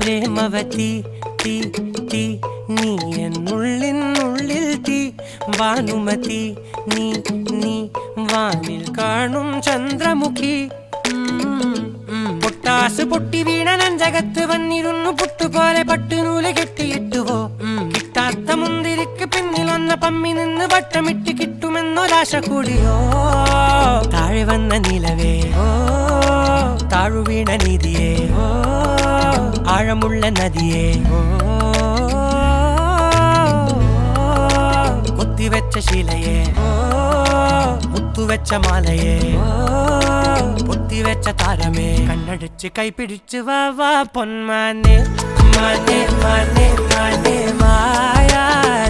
പ്രേമവതി തീ തീ നീ എന്നുള്ളിൽ തീ ഭാനുമതി നീ നീ വാനിൽ കാണും ചന്ദ്രമുഖി പൊട്ടാസ് പൊട്ടി വീണ നെഞ്ചകത്ത് വന്നിരുന്നു പുട്ടുപോലെ പട്ടുനൂല് കെട്ടിയിട്ടുവോ കിട്ടാത്ത മുന്തിരിക്ക് പിന്നിൽ വന്ന പമ്മി നിന്ന് വട്ടമിട്ട് കിട്ടുമെന്നൊരാശ കൂടിയോ താഴെ വന്ന നിലവേ താഴു വീണ നിധിയേ ആഴമുള്ള നദിയേ കൊത്തിവെച്ച ശിലയേ മുത്തുവെച്ച മാലയേ പൊത്തിവെച്ച താരമേ കണ്ണടിച്ച് കൈപിടിച്ച് വാ വാ പൊന്മാനെ മാനെ മാനെ മാനെ മായാ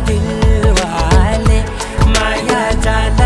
ദിൽവാലെ മായാ ജാല